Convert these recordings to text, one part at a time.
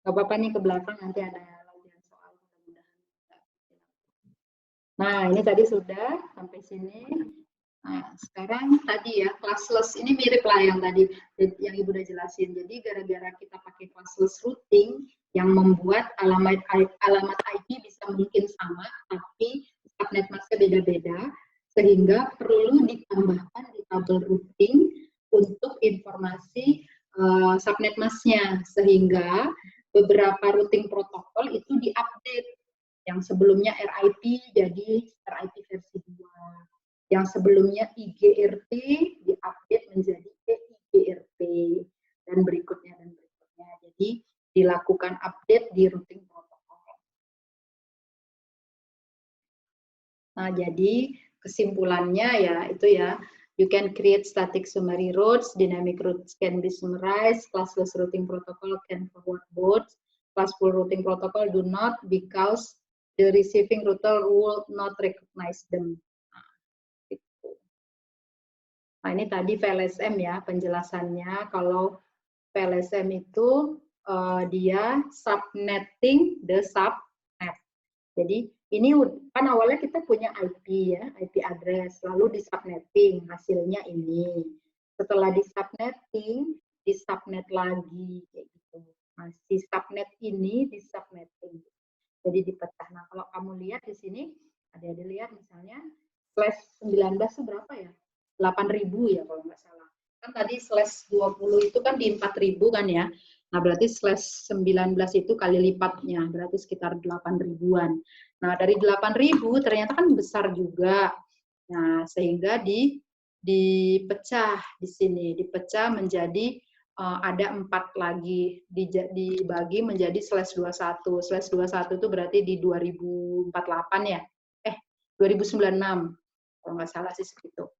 Gak apa-apa nih ke belakang nanti ada latihan soal mudah-mudahan. Nah, ini tadi sudah sampai sini. Nah, sekarang tadi ya classless ini mirip lah yang tadi yang Ibu udah jelasin. Jadi gara-gara kita pakai classless routing yang membuat alamat IP bisa mungkin sama, tapi subnet masknya beda-beda, sehingga perlu ditambahkan di tabel routing untuk informasi subnet masknya, sehingga beberapa routing protokol itu diupdate. Yang sebelumnya RIP jadi RIP versi 2. Yang sebelumnya IGRT diupdate menjadi EIGRT dan berikutnya. Jadi dilakukan update di routing protokol. Nah, jadi kesimpulannya ya itu ya, you can create static summary routes, dynamic routes can be summarized, classless routing protocol can forward boards, classful routing protocol do not because the receiving router will not recognize them. Nah, ini tadi VLSM ya penjelasannya. Kalau VLSM itu dia subnetting the subnet. Jadi ini kan awalnya kita punya IP ya, IP address, lalu di subnetting, hasilnya ini. Setelah di subnet lagi kayak gitu. Nah, si subnet ini di subnetting. Jadi dipecah. Nah, kalau kamu lihat di sini, ada dilihat misalnya /19 itu berapa ya? 8.000 ya kalau nggak salah. Kan tadi /20 itu kan di 4.000 kan ya. Nah, berarti /19 itu kali lipatnya, berarti sekitar 8.000-an. Nah, dari 8.000 ternyata kan besar juga. Nah, sehingga dipecah di sini, dipecah menjadi ada 4 lagi, dibagi menjadi /21. /21 itu berarti di 2048 ya? 2096, kalau nggak salah sih segitu.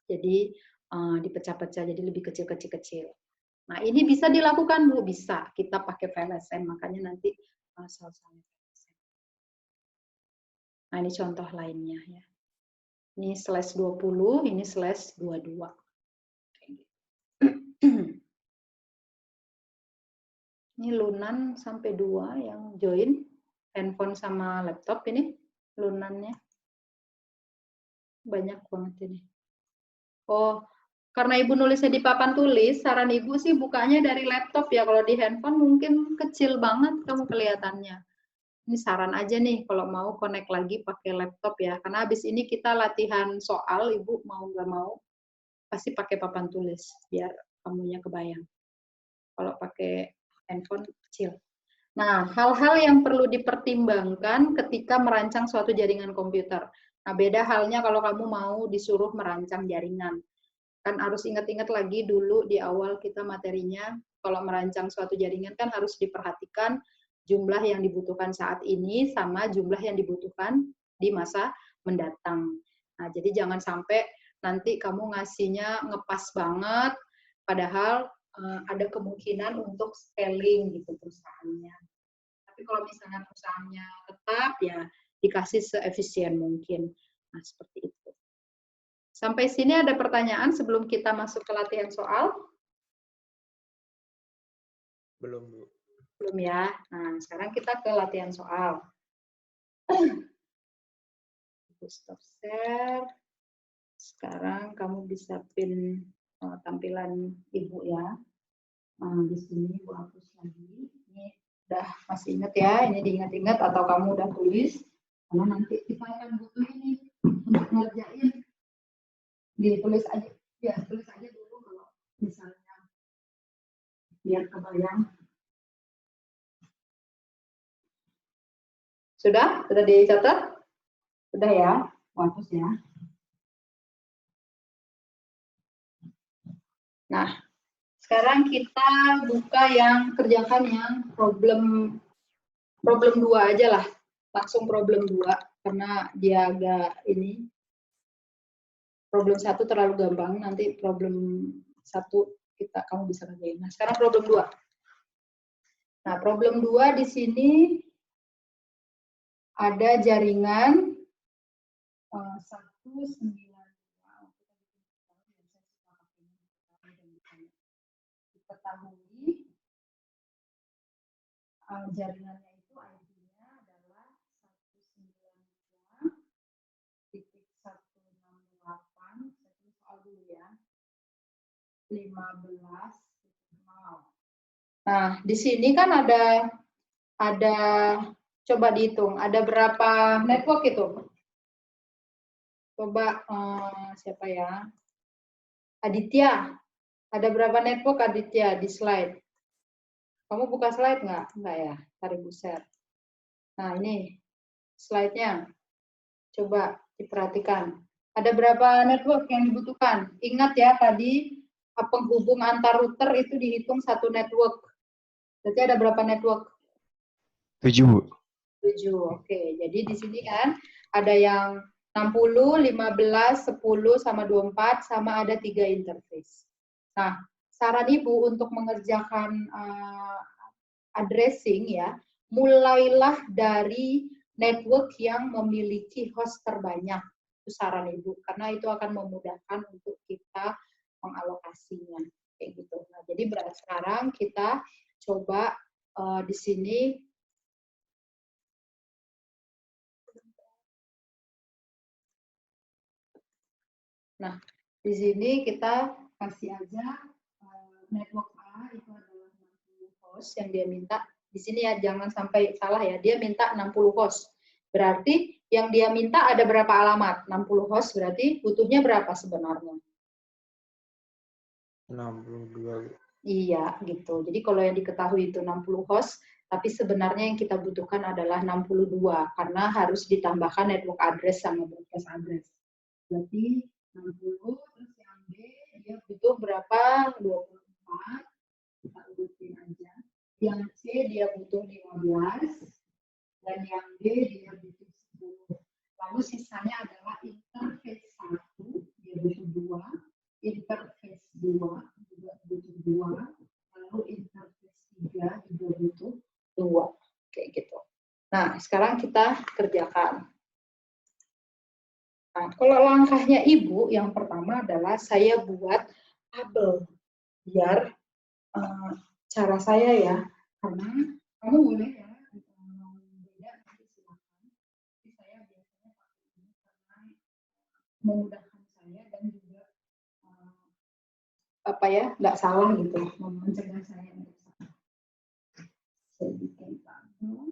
Jadi dipecah-pecah, jadi lebih kecil-kecil. Nah, ini bisa dilakukan, Bu? Bisa. Kita pakai VLSM, makanya nanti soal-soalnya VLSM. Nah, ini contoh lainnya ya. Ini /20, ini /22. Ini lunan sampai 2 yang join, handphone sama laptop ini, lunannya. Banyak banget ini. Oh, karena Ibu nulisnya di papan tulis, saran Ibu sih bukanya dari laptop ya. Kalau di handphone mungkin kecil banget kamu kelihatannya. Ini saran aja nih, kalau mau connect lagi pakai laptop ya. Karena habis ini kita latihan soal, Ibu mau nggak mau, pasti pakai papan tulis, biar kamunya kebayang. Kalau pakai handphone kecil. Nah, hal-hal yang perlu dipertimbangkan ketika merancang suatu jaringan komputer. Nah, beda halnya kalau kamu mau disuruh merancang jaringan. Kan harus ingat-ingat lagi dulu di awal kita materinya, kalau merancang suatu jaringan kan harus diperhatikan jumlah yang dibutuhkan saat ini sama jumlah yang dibutuhkan di masa mendatang. Nah, jadi jangan sampai nanti kamu ngasihnya ngepas banget, padahal ada kemungkinan untuk scaling gitu perusahaannya. Tapi kalau misalnya perusahaannya tetap, ya dikasih seefisien mungkin. Nah, seperti itu. Sampai sini ada pertanyaan sebelum kita masuk ke latihan soal? Belum, Bu. Belum ya. Nah, sekarang kita ke latihan soal. Stop share. Sekarang kamu bisa pin tampilan Ibu ya. Di sini Ibu hapus lagi. Ini udah masih ingat ya, ini diingat-ingat atau kamu udah tulis. Karena nanti kita akan butuh ini untuk ngerjain. Ditulis aja, ya tulis aja dulu kalau misalnya biar kebayang. Sudah? Sudah dicatat? Sudah ya? Hapus ya. Nah, sekarang kita buka yang kerjakan yang problem 2 aja lah. Langsung problem 2 karena dia agak ini. Problem 1 terlalu gampang, nanti problem 1 kamu bisa kerjain. Nah, sekarang problem 2. Nah, problem 2 di sini ada jaringan 192. Diketahui jaringannya itu ID-nya adalah 192.168, saya tulis soal dulu ya, 15. Nah, di sini kan ada coba dihitung, ada berapa network itu? Coba siapa ya? Aditya. Ada berapa network Aditya di slide? Kamu buka slide nggak? Nggak ya, tarik share. Nah, ini slide-nya. Coba diperhatikan. Ada berapa network yang dibutuhkan? Ingat ya, tadi penghubung antar router itu dihitung satu network. Berarti ada berapa network? 7. 7, oke. Jadi di sini kan ada yang 60, 15, 10, sama 24, sama ada 3 interface. Nah, saran Ibu untuk mengerjakan addressing ya, mulailah dari network yang memiliki host terbanyak. Itu saran Ibu, karena itu akan memudahkan untuk kita mengalokasinya. Kayak gitu. Nah, jadi sekarang kita coba di sini. Nah, di sini kita kasih aja network A itu adalah 60 host yang dia minta. Di sini ya jangan sampai salah ya, dia minta 60 host. Berarti yang dia minta ada berapa alamat? 60 host berarti butuhnya berapa sebenarnya? 62. Iya, gitu. Jadi kalau yang diketahui itu 60 host, tapi sebenarnya yang kita butuhkan adalah 62 karena harus ditambahkan network address sama broadcast address. Berarti 60, terus yang B dia butuh berapa? 24. Kita urutin aja. Yang C dia butuh 15 dan yang D dia butuh 10. Lalu sisanya adalah interface 1 dia butuh 2, interface 2 juga butuh 2, lalu interface 3 juga butuh 2. Kayak gitu. Nah, sekarang kita kerjakan. Nah, kalau langkahnya Ibu, yang pertama adalah saya buat tabel. Biar cara saya ya, karena kamu boleh ya, beda nanti silakan. Tapi saya biasanya pakai ini karena memudahkan saya dan juga apa ya, nggak salah gitu, mencegah saya untuk salah. Saya bikin tabel.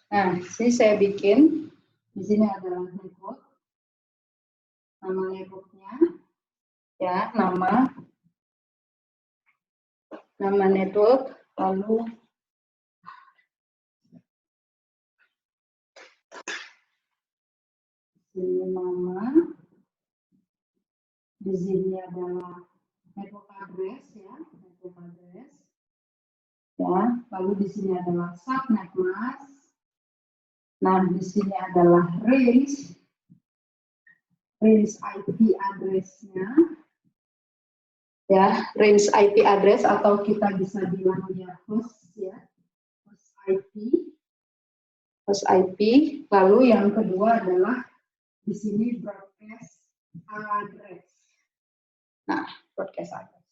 Nah, sini saya bikin, di sini adalah network, nama networknya, ya, nama network, lalu ini nama, di sini adalah network address, ya, network address, ya, lalu di sini adalah subnet mask. Nah, di sini adalah range IP address-nya, ya, range IP address atau kita bisa bilang dia host, ya, host IP. Lalu yang kedua adalah di sini broadcast address. Nah, broadcast address.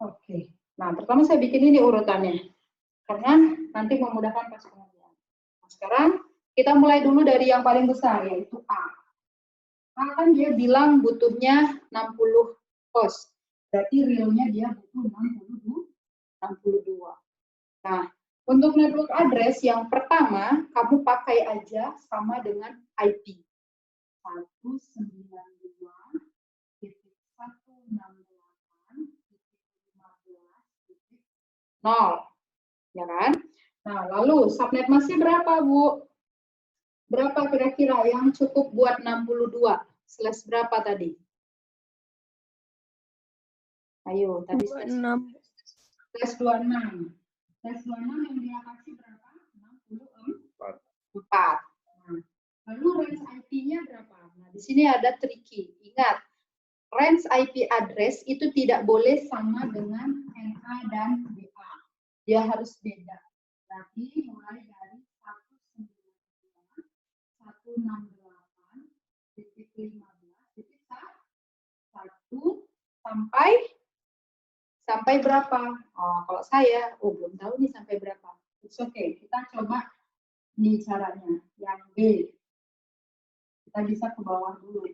Oke. Nah, pertama saya bikin ini urutannya karena nanti memudahkan pas pengerjaan. Nah, sekarang kita mulai dulu dari yang paling besar, yaitu A. A kan dia bilang butuhnya 60 host. Berarti realnya dia butuh 62. Nah, untuk network address yang pertama, kamu pakai aja sama dengan IP. 192.168.1. 0. Ya kan? Nah, lalu subnet masknya berapa, Bu? Berapa kira-kira yang cukup buat 62? Slash berapa tadi? Ayo, tadi slash 26. Slash 26 yang dia kasih berapa? 64. Nah, lalu range IP-nya berapa? Nah, di sini ada tricky. Ingat, range IP address itu tidak boleh sama dengan NA dan BA. Dia harus beda. Berarti mulai dari 168.15.1 sampai berapa? Oh, kalau saya, belum tahu nih sampai berapa. It's okay, kita coba nih caranya. Yang B, kita bisa ke bawah dulu.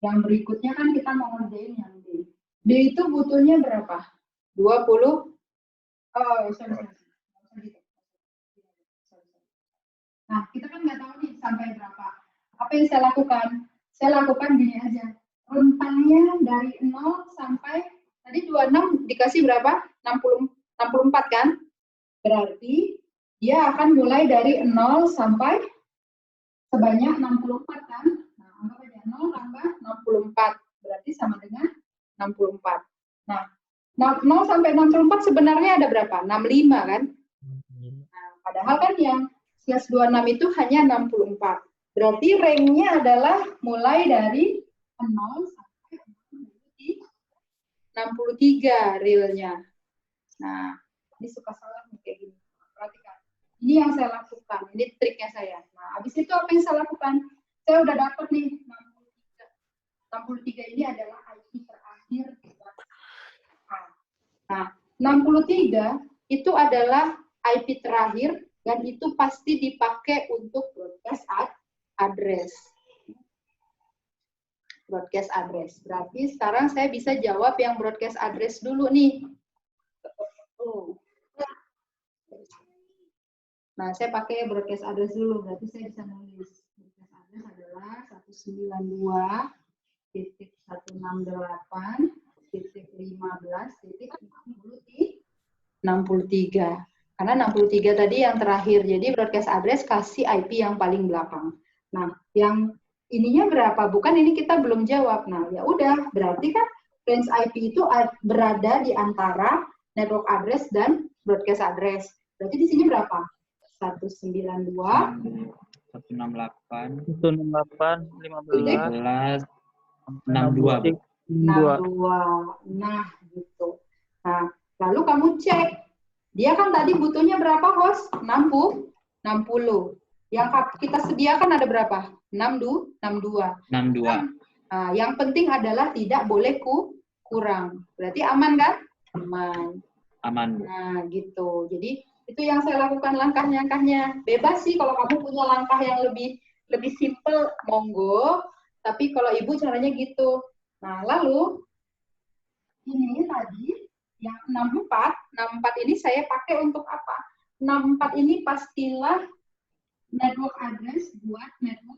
Yang berikutnya kan kita mau ngerjain yang B. B itu butuhnya berapa? 20. Sorry. Nah, kita kan nggak tahu nih sampai berapa. Apa yang saya lakukan? Saya lakukan gini aja. Rentangnya dari 0 sampai, tadi 26 dikasih berapa? 64 kan? Berarti dia akan mulai dari 0 sampai sebanyak 64 kan? Nah, anggap aja 0 tambah 64. Berarti sama dengan 64. Nah, 0 sampai 64 sebenarnya ada berapa? 65 kan? Nah, padahal kan yang slash 26 itu hanya 64. Berarti range-nya adalah mulai dari 0 sampai 63 realnya. Nah, ini suka salah nih kayak gini. Perhatikan. Ini yang saya lakukan. Ini triknya saya. Nah, habis itu apa yang saya lakukan? Saya udah dapat nih 63. 63 ini adalah IP terakhir. Nah, 63 itu adalah IP terakhir dan itu pasti dipakai untuk broadcast address. Broadcast address. Berarti sekarang saya bisa jawab yang broadcast address dulu nih. Nah, saya pakai broadcast address dulu. Berarti saya bisa nulis. Broadcast address adalah 192.168.15.63. Karena 63 tadi yang terakhir. Jadi broadcast address kasih IP yang paling belakang. Nah, yang ininya berapa? Bukan ini kita belum jawab. Nah, ya udah, berarti kan range IP itu berada di antara network address dan broadcast address. Berarti di sini berapa? 192 168 168 15 62. Nah, gitu. Nah, lalu kamu cek. Dia kan tadi butuhnya berapa, host? 60. Yang kita sediakan ada berapa? 62. Nah, yang penting adalah tidak boleh kurang. Berarti aman kan? Aman. Nah, gitu. Jadi itu yang saya lakukan langkah-langkahnya. Bebas sih kalau kamu punya langkah yang lebih simple, monggo. Tapi kalau ibu caranya gitu. Nah, lalu ini tadi yang 64 ini saya pakai untuk apa? 64 ini pastilah network address buat network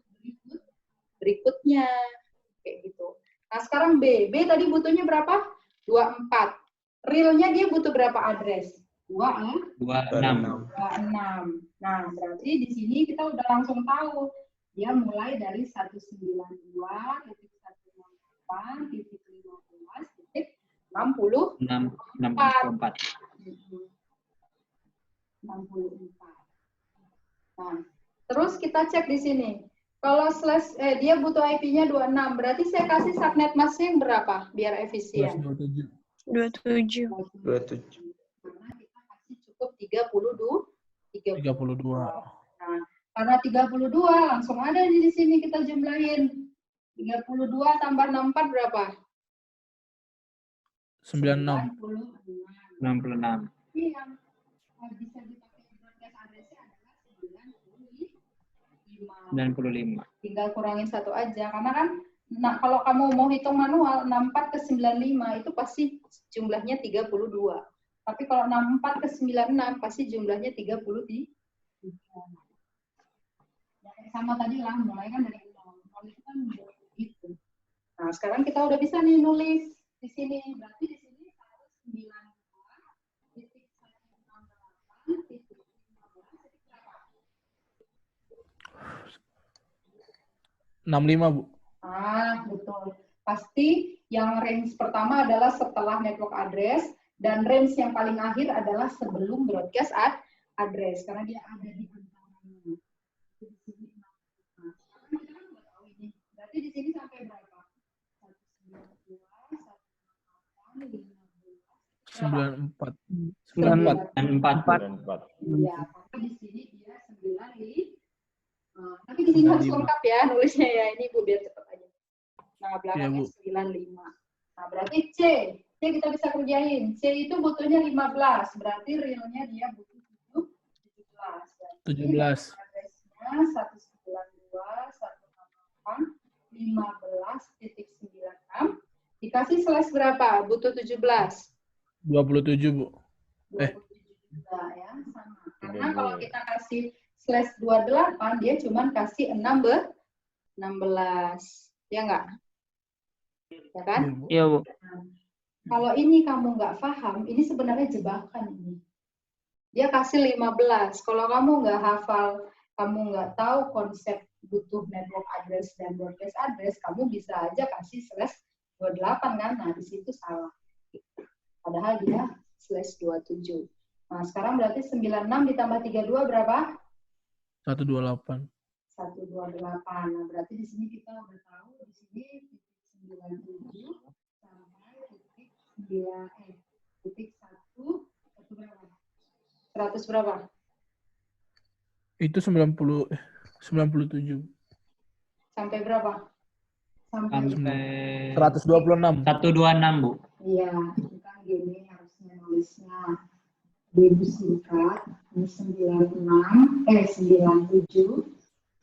berikutnya. Kayak gitu. Nah, sekarang B. B tadi butuhnya berapa? 24. Realnya dia butuh berapa address? 26. Nah, berarti di sini kita udah langsung tahu. Dia mulai dari 192.168.15.64. Nah, terus kita cek di sini. Kalau dia butuh IP-nya 26, berarti saya kasih subnet masknya berapa biar efisien? 27. Karena kita kasih cukup 32. Nah, karena 32 langsung ada di sini kita jumlahin. 32 tambah 64 berapa? 96. Iya. Bisa dipakai broadcast address-nya adalah 95. Tinggal kurangin satu aja. Karena kan kalau kamu mau hitung manual, 64 ke 95 itu pasti jumlahnya 32. Tapi kalau 64 ke 96 pasti jumlahnya 33. Ya, sama tadi lah, mulai kan dari 0. Kalau itu kan gitu. Nah, sekarang kita udah bisa nih nulis di sini. Berarti di sini 192.168.15.64. 65, Bu. Ah, betul. Pasti yang range pertama adalah setelah network address, dan range yang paling akhir adalah sebelum broadcast address, karena dia ada di antaranya. Nah, sekarang kita kan udah tahu ini. Berarti di sini sampai berapa? 94. 94. 94. Iya, karena di sini dia 95. Tapi di sini harus 95. lengkap ya nulisnya ya. Ini Bu biar cepat aja. Nah, belakangnya Bu. 95. Nah, berarti C kita bisa kerjain. C itu butuhnya 15. Berarti realnya dia butuh 17. 17. Addressnya 192.168.15.96. Dikasih slash berapa? Butuh 17. 27, Bu. 27 juga ya, sama. Karena kalau kita kasih slash 28, dia cuma kasih 16. Ya enggak? Ya kan? Iya, Bu. Nah, kalau ini kamu nggak paham, ini sebenarnya jebakan ini. Dia kasih 15. Kalau kamu nggak hafal, kamu nggak tahu konsep butuh network address dan broadcast address, kamu bisa aja kasih slash 28 kan? Nah, di situ salah. Padahal dia slash 27. Nah, sekarang berarti 96 ditambah 32 berapa? 128. 128. Nah, berarti di sini kita udah tahu di sini titik 97 sampai titik 1 berapa? 100 berapa? Itu 97. Sampai berapa? Sampai 126. 126, Bu. Iya, itu kan gini harusnya nulisnya. Disingkat ini 97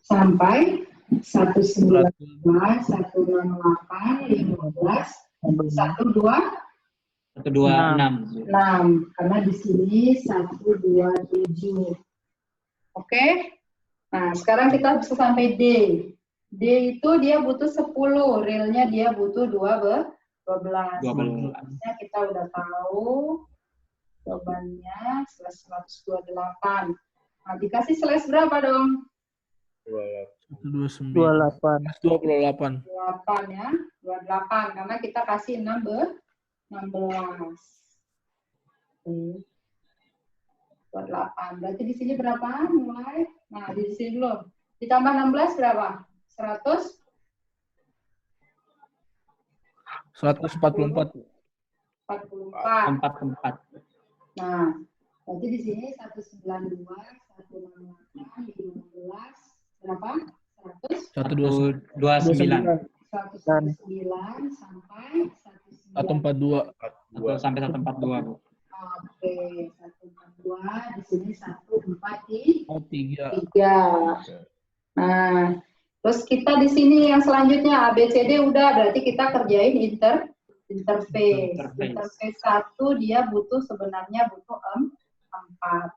sampai 192, 168, 15, 126. 6. Karena di sini 127. Oke. Nah, sekarang kita bisa sampai D. D itu dia butuh 10, realnya dia butuh 12. 12. Harusnya kita udah tahu jawabannya slash 128. Nah, dikasih slash berapa dong? 28. 28. 28. 28 ya. 28 karena kita kasih 16. Oke. 28. Berarti di sini berapa? Mulai. Nah, di sini dulu. Ditambah 16 berapa? 100? 144. 44. Nah, berarti di sini 192, 168, 15, berapa? 100? 129. 109 sampai 142. Sampai 142, Bu. Oke, 142 di sini 143. Oh, 3. Nah, terus kita di sini yang selanjutnya ABCD udah, berarti kita kerjain interface. Interface 1 dia butuh sebenarnya butuh 4.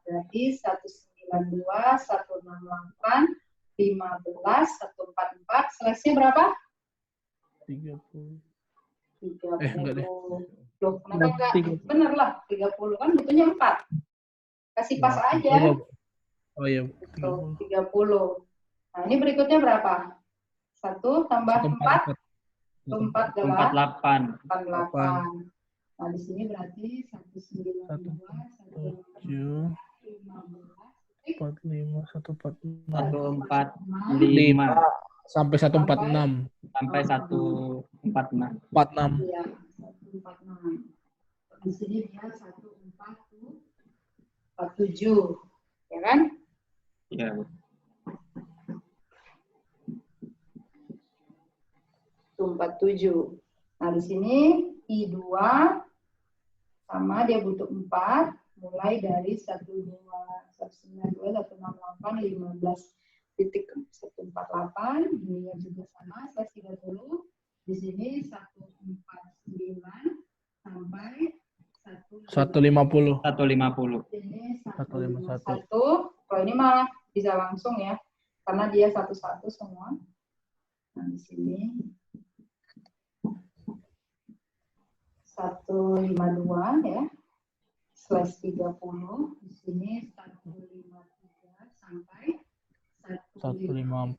Berarti 192, 168, 15, 144. Slash-nya berapa? 30. 30. Enggak deh. Loh, kenapa enggak? Bener lah, 30 kan butuhnya 4. Kasih pas aja. Oh iya, 30. Nah, ini berikutnya berapa? 1 tambah 4? 48. 48. Nah, di sini berarti 192, 7, 45, 146. 145. Sampai 146. Sampai 146. 46. Iya, 146. Di sini dia 147. Ya kan? Iya, Bu. 147. Nah, di sini I2 sama dia butuh 4, mulai dari 192, 192, 168, 15 titik 148, ini juga sama, slash 30. Di sini 149 sampai 150. 150. Ini 151. 151. Kalau ini mah bisa langsung ya, karena dia satu-satu semua. Nah, di sini 152 ya, slash 30. Di sini 153 sampai 154.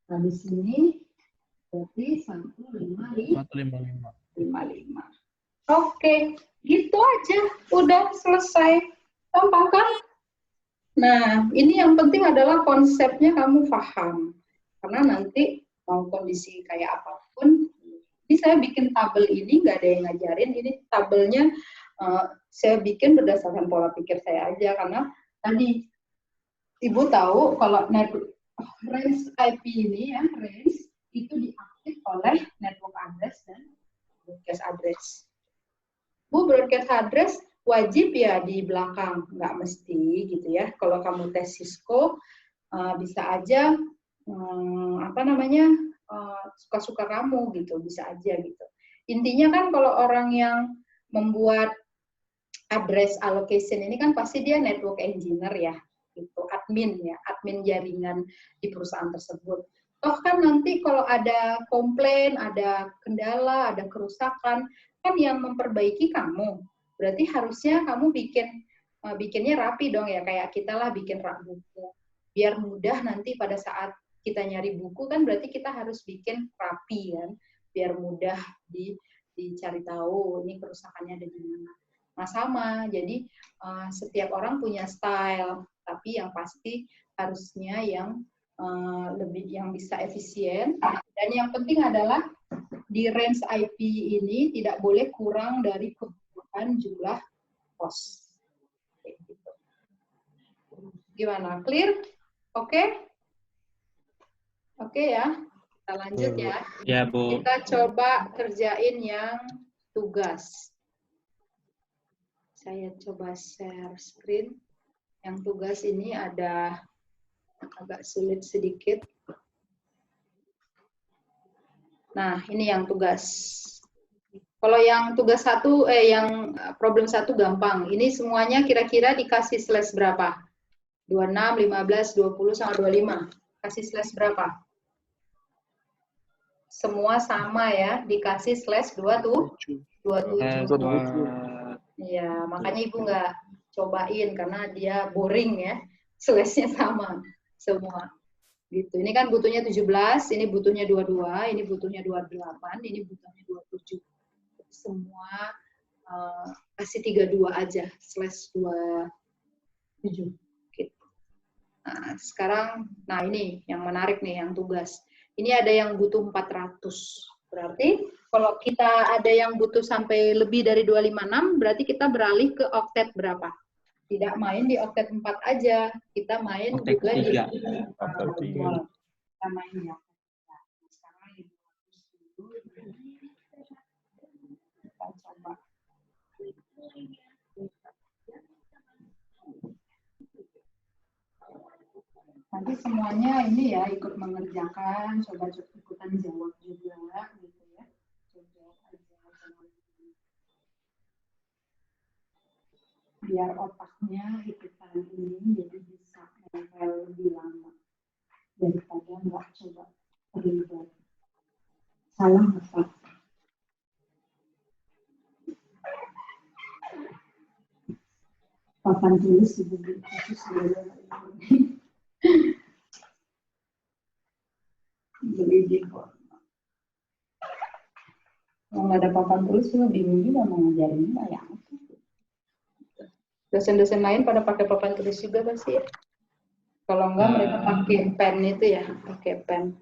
Nah, di sini berarti 155. 155. Oke, gitu aja. Udah selesai. Gampang kan? Nah, ini yang penting adalah konsepnya kamu paham. Karena nanti mau kondisi kayak apapun, ini saya bikin tabel ini, nggak ada yang ngajarin. Ini tabelnya saya bikin berdasarkan pola pikir saya aja. Karena tadi Ibu tahu kalau range IP ini ya, range itu diaktif oleh network address dan broadcast address. Bu, broadcast address wajib ya di belakang, nggak mesti gitu ya. Kalau kamu tes Cisco, bisa aja suka-suka kamu gitu, bisa aja gitu. Intinya kan kalau orang yang membuat address allocation ini kan pasti dia network engineer ya, gitu, admin ya, admin jaringan di perusahaan tersebut. Toh kan nanti kalau ada komplain, ada kendala, ada kerusakan, kan yang memperbaiki kamu. Berarti harusnya kamu bikinnya rapi dong ya, kayak kita lah bikin rak buku. Biar mudah nanti pada saat kita nyari buku kan berarti kita harus bikin rapi kan, biar mudah dicari tahu ini kerusakannya ada di mana. Nah sama, jadi setiap orang punya style, tapi yang pasti harusnya yang yang bisa efisien. Dan yang penting adalah di range IP ini tidak boleh kurang dari kebutuhan jumlah host. Gitu. Gimana? Clear? Oke? Oke ya? Kita lanjut ya. Ya, Bu. Kita coba kerjain yang tugas. Saya coba share screen. Yang tugas ini ada agak sulit sedikit. Nah, ini yang tugas. Kalau yang tugas yang problem 1 gampang. Ini semuanya kira-kira dikasih slash berapa? 26, 15, 20, sama 25. Kasih slash berapa? Semua sama ya, dikasih slash 27. Iya, makanya Ibu nggak cobain karena dia boring ya. Slashnya sama semua. Gitu. Ini kan butuhnya 17, ini butuhnya 22, ini butuhnya 28, ini butuhnya 27. Semua kasih 32 aja, slash 27. Gitu. Nah, sekarang, ini yang menarik nih, yang tugas. Ini ada yang butuh 400. Berarti kalau kita ada yang butuh sampai lebih dari 256, berarti kita beralih ke oktet berapa? Tidak main di oktet 4 aja, kita main Oktet juga di 3. Oktet 3. Kita main di oktet 3. Sekarang di 200 dulu. Kita coba. Nanti semuanya ini ya ikut mengerjakan, coba ikutan jawab juga gitu ya. Coba aja biar otaknya ikutan ini jadi bisa nempel lebih lama daripada nggak coba terlibat. Salah apa? Papan tulis di buku khusus beli di kalau nggak ada papan tulis juga bingung juga mau ngajarin kayak apa. Dosen-dosen lain pada pakai papan tulis juga pasti ya. Kalau enggak mereka pakai pen itu ya, pakai pen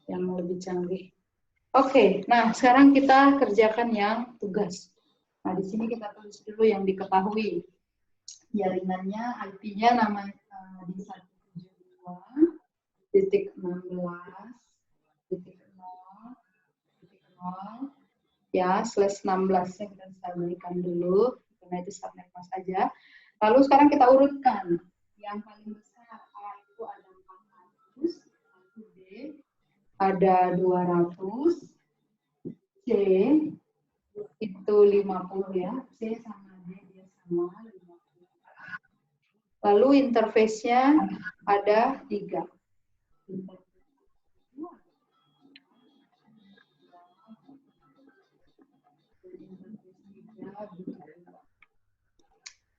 yang lebih canggih. Oke, nah sekarang kita kerjakan yang tugas. Nah di sini kita tulis dulu yang diketahui. Jaringannya, IP-nya nama di 172.0.0 ya, slash 16-nya kita bisa berikan dulu, karena itu subnet mask aja. Lalu sekarang kita urutkan. Yang paling besar A itu ada 400, 1B ada 200, C itu 50 ya, C sama D dia sama 50. Lalu interface-nya ada 3.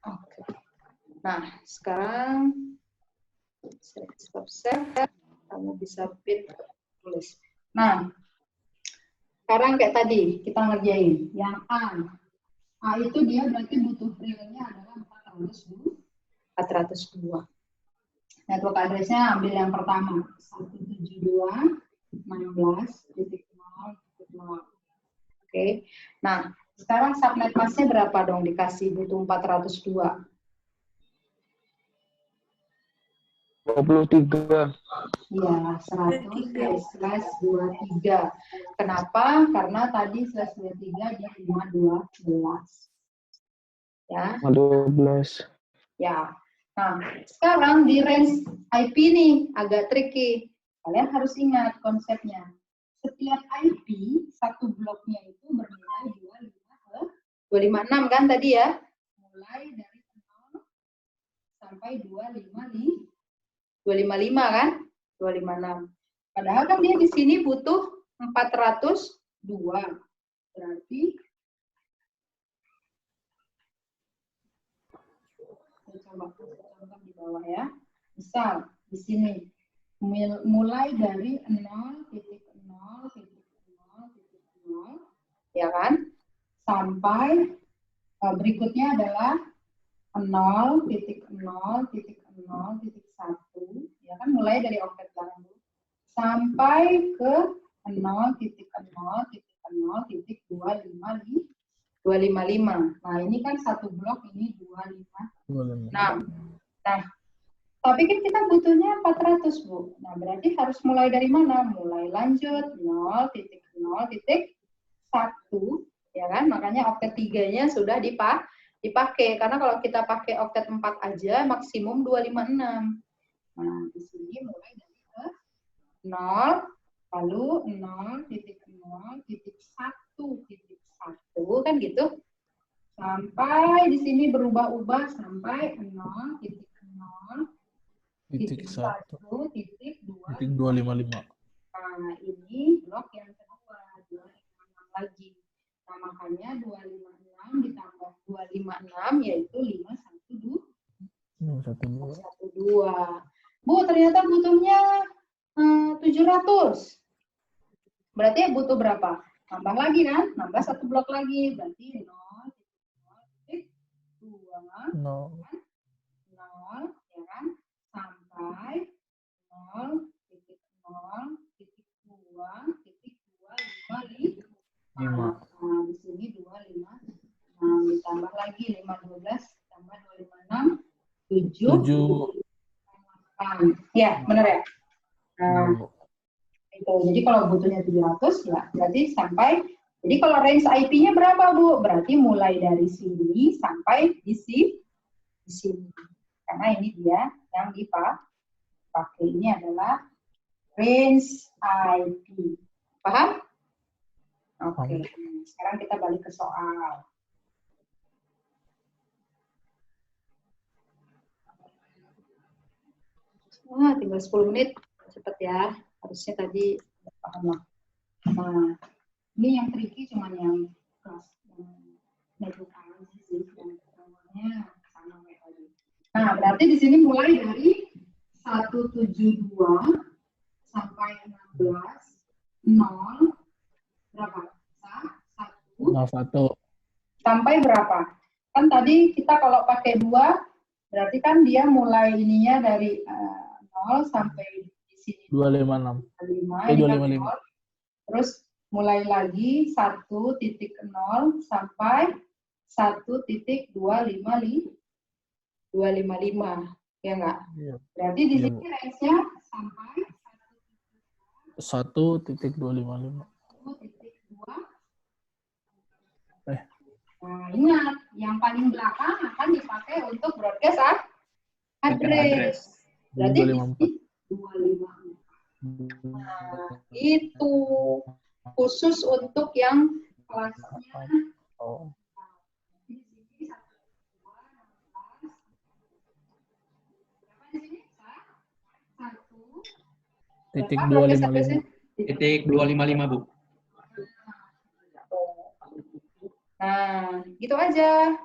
Oke. Nah, sekarang stop share. Kita kamu bisa pin tulis. Nah, sekarang kayak tadi kita ngerjain yang A. A itu dia berarti butuh realnya adalah 402. Network address-nya ambil yang pertama 172.16.0.0. Oke. Nah, sekarang subnet mask-nya berapa dong dikasih butuh 402? 23. Ya, 100/23. Kenapa? Karena tadi /23 dia 512. Ya. 12. Ya. Nah, sekarang di range IP nih agak tricky. Kalian harus ingat konsepnya. Setiap IP satu bloknya itu bernilai 256 kan tadi ya? Mulai dari 0 sampai 255 kan? 256. Padahal kan dia di sini butuh 402. Berarti saya coba contoh di bawah ya. Misal di sini mulai dari 0.0.0 ya kan? Sampai berikutnya adalah 0.0.0.1 ya kan, mulai dari oktet belakang dulu sampai ke 0.0.0.255. Nah, ini kan satu blok, ini 256. Nah, tapi kan kita butuhnya 400, Bu. Nah, berarti harus mulai dari mana? Mulai lanjut 0.0.1 ya kan? Makanya oktet 3-nya sudah dipakai. Karena kalau kita pakai oktet 4 aja maksimum 256. Nah, di sini mulai dari 0, lalu 0.0.1 kan gitu. Sampai di sini berubah-ubah sampai 0.1.255. Nah, ini blok yang kedua, 256 lagi. Nah, makanya 256 ditambah 256 yaitu 512. Bu, ternyata butuhnya 700. Berarti butuh berapa? Nambah lagi kan? Nambah satu blok lagi. Berarti 0.2 ya kan? Sampai 0.0.2.255. Nah, di sini 256 ditambah lagi 512 tambah 256 7. Ya, benar ya? Nah, itu. Jadi kalau butuhnya 700 ya berarti sampai, jadi kalau range IP-nya berapa, Bu? Berarti mulai dari sini sampai di sini. Karena ini dia yang dipakai, ini adalah range IP. Paham? Oke. Sekarang kita balik ke soal. Wah, tinggal 10 menit. Cepet ya. Harusnya tadi paham lah. Nah, ini yang tricky cuman yang kelas network analysis sih, yang pertamanya sama kayak tadi. Nah, berarti di sini mulai dari 172 sampai 16 0 berapa? 1 sampai berapa? Kan tadi kita kalau pakai 2 berarti kan dia mulai ininya dari 0 sampai di sini 256. 255. Terus mulai lagi 1.0 sampai 1.255. Ya enggak? Iya. Berarti di sini range-nya sampai 1.255. 1.2. Nah, ingat, yang paling belakang akan dipakai untuk broadcast address. Berarti di sini 254. Nah, itu khusus untuk yang kelasnya. Oh. Di sini 1.255. Titik 255, Bu. Nah, gitu aja.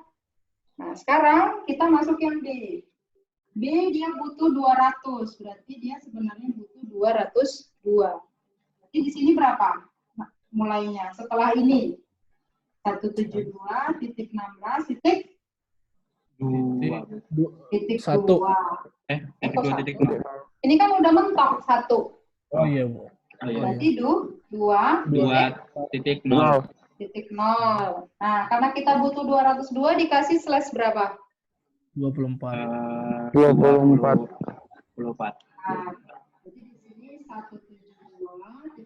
Nah, sekarang kita masuk yang B. B dia butuh 200, berarti dia sebenarnya butuh 202. Jadi di sini berapa? Nah, mulainya setelah ini 172.16 titik 1. 2. Titik 2 titik 0. Ini kan udah mentok 1. Oh iya, Bu. Berarti 2 titik 0. titik 0. Nah, karena kita butuh 202 dikasih slash berapa? 24. 24. 24. Nah, jadi di sini 172.16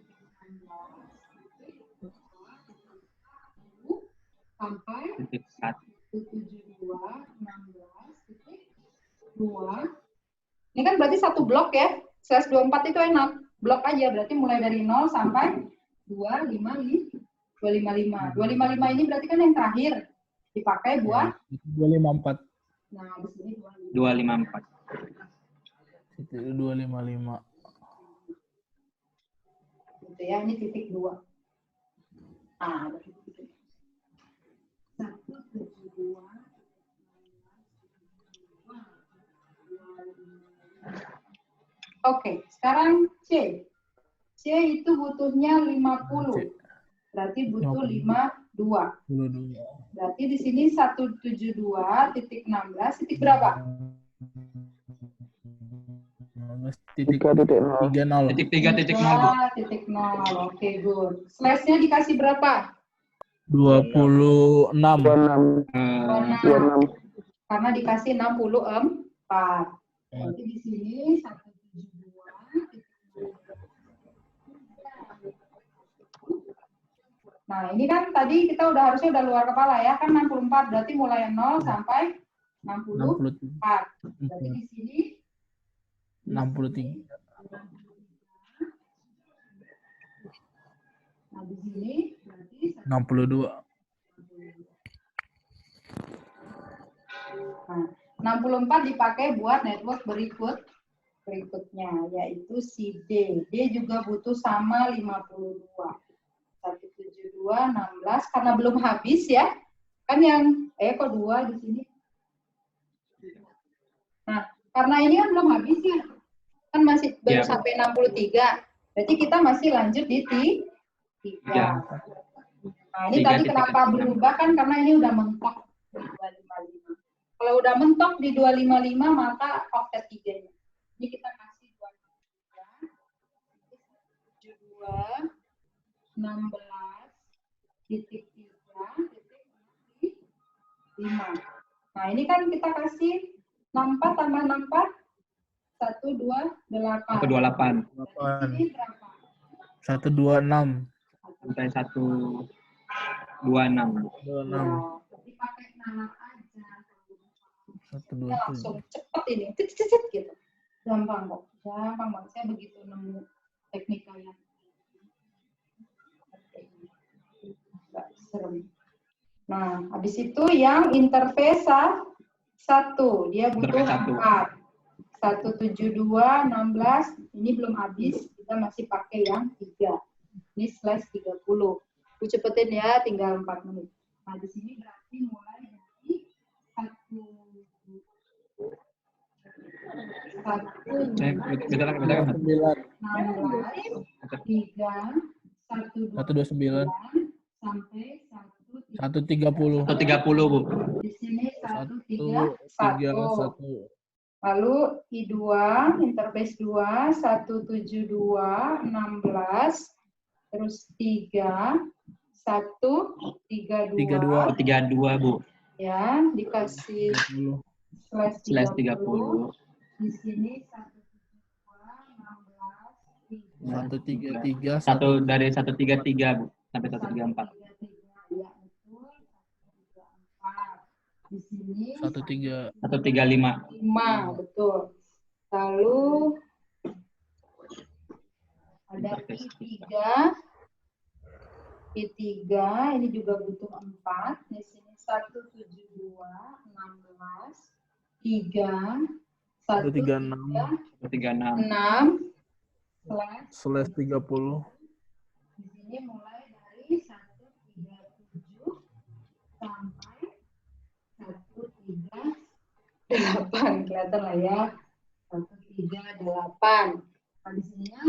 sampai Titik 1. 172.16.2. Ini kan berarti satu blok ya. Slash 24 itu enak. Blok aja berarti mulai dari 0 sampai 255. 255 ini berarti kan yang terakhir dipakai buat 254. nah di sini 254. 255. gitu ya, ini titik 2. Nah, ada titik 172. Oke, sekarang C. C itu butuhnya 50. Berarti butuh 52. 22. Berarti di sini 172.16 titik berapa? 3.0. Titik 3 titik 0, Bu. Titik 0. Oke, good. Slash-nya dikasih berapa? 26. 26. 26. Karena dikasih 64. Berarti di sini 172. Nah, ini kan tadi kita harusnya udah luar kepala ya, kan 64. Berarti mulai 0 sampai 64. Berarti di sini 63. Nah, di sini berarti 62. Nah, 64 dipakai buat network berikutnya, yaitu si D. D juga butuh sama 52. 172, 16, karena belum habis ya. Kan yang, kok 2 di sini. Nah, karena ini kan belum habis ya. Kan masih baru sampai 63. Berarti kita masih lanjut di 3. Nah, ini tadi kenapa berubah kan karena ini udah mentok di 255. Kalau udah mentok di 255 maka oktet 3-nya. Ini kita kasih 272 16 titik 3 titik 5. Nah, ini kan kita kasih 64 tambah 64 128. 128. Ini berapa? 126. Sampai 126. 26. Dipakai nalar aja. 127. Langsung cepet ini, cicit gitu. Gampang kok, gampang banget. Saya begitu nemu teknik kalian. Nggak serem. Nah, habis itu yang interface 1, dia butuh 4. 172, 16, ini belum habis, kita masih pakai yang 3. Ini slash 30. Aku cepetin ya, tinggal 4 menit. Nah, di sini berarti mulai dari 129 sampai 130. 130, Bu. di sini 131. 131. Lalu I2 interface 2 172 16 terus 3 132 32, Bu. ya, dikasih slash 30. Di sini 133. 1 dari 133, Bu, sampai 134. Ya, betul. 134. Di sini 135. 5, betul. Lalu ada I3 ini juga butuh 4. Di sini 172 16 3 136. 6 Slash 30. di sini mulai dari 137 sampai 138, kelihatan lah ya, 138. Nah, di sininya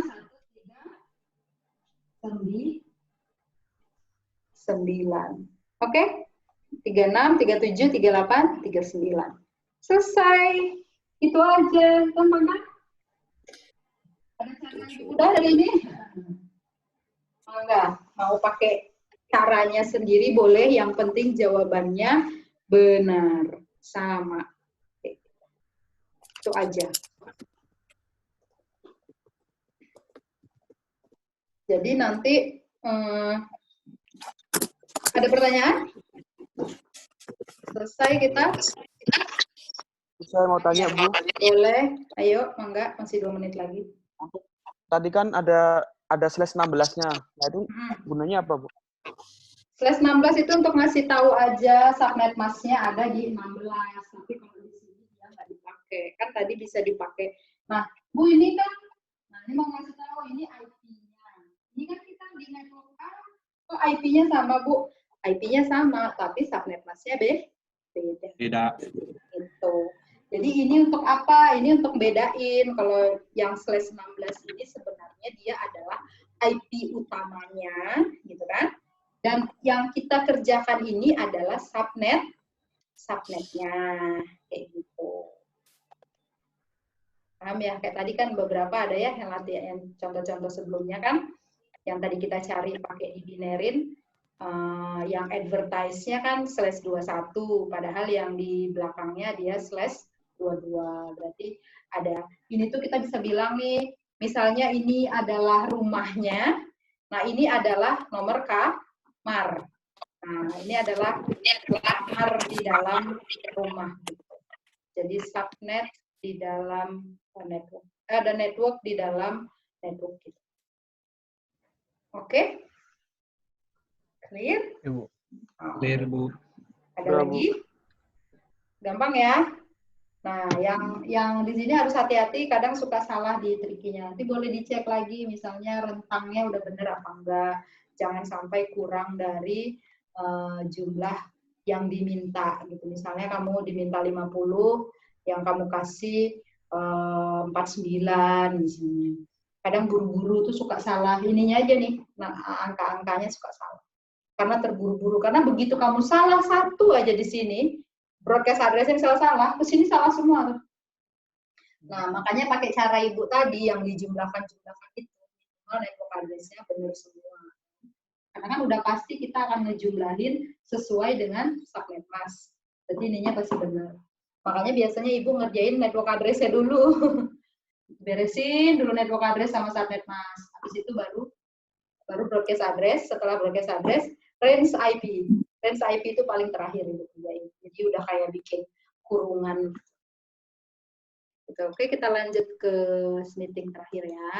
139. Oke? 36, 37, 38, 39. Selesai. Itu aja. Gampang kan? Ada cara yang mudah dari ini? Enggak. Mau pakai caranya sendiri boleh. Yang penting jawabannya benar. Sama. Itu aja. Jadi nanti ada pertanyaan? Selesai kita? Saya mau tanya, Bu. Boleh. Ayo, mangga. Masih 2 menit lagi. Tadi kan ada slash 16-nya. Nah, itu gunanya apa, Bu? Slash 16 itu untuk ngasih tahu aja subnet mask-nya ada di 16. Tapi kalau di sini dia nggak dipakai. Kan tadi bisa dipakai. Nah, Bu ini kan, ini mau ngasih tahu ini IP-nya. Ini kan kita di network A, kok IP-nya sama, Bu? IP-nya sama, tapi subnet mask-nya beda. Beda. Gitu. Jadi ini untuk apa? Ini untuk bedain kalau yang slash 16 ini sebenarnya dia adalah IP utamanya, gitu kan? Dan yang kita kerjakan ini adalah subnetnya, kayak gitu. Paham ya? Kayak tadi kan beberapa ada ya yang latihan, contoh-contoh sebelumnya kan, yang tadi kita cari pakai dibinerin. Yang advertise-nya kan slash 21, padahal yang di belakangnya dia slash 22. Berarti ada, ini tuh kita bisa bilang nih, misalnya ini adalah rumahnya, nah ini adalah nomor kamar. Nah, ini adalah kamar di dalam rumah. Jadi subnet di dalam network. Ada network di dalam network. Oke? Clear? Ibu. Clear, Bu. Ada lagi? Gampang ya? Nah, yang di sini harus hati-hati, kadang suka salah di trikinya. Nanti boleh dicek lagi, misalnya rentangnya udah bener apa enggak. Jangan sampai kurang dari jumlah yang diminta. Gitu. Misalnya kamu diminta 50, yang kamu kasih 49 misalnya. Kadang guru-guru tuh suka salah. Ininya aja nih, nah, angka-angkanya suka salah. Karena terburu-buru. Karena begitu kamu salah satu aja di sini, broadcast address-nya salah-salah, ke sini salah semua. Nah, makanya pakai cara Ibu tadi yang dijumlahkan-jumlahkan itu. Network address-nya benar semua. Karena kan udah pasti kita akan ngejumlahin sesuai dengan subnet mask. Jadi ininya pasti benar. Makanya biasanya Ibu ngerjain network address-nya dulu. Beresin dulu network address sama subnet mask. Habis itu baru broadcast address. Setelah broadcast address, range IP. Range IP itu paling terakhir Ibu kerjain. Jadi udah kayak bikin kurungan. Gitu. Oke, kita lanjut ke meeting terakhir ya.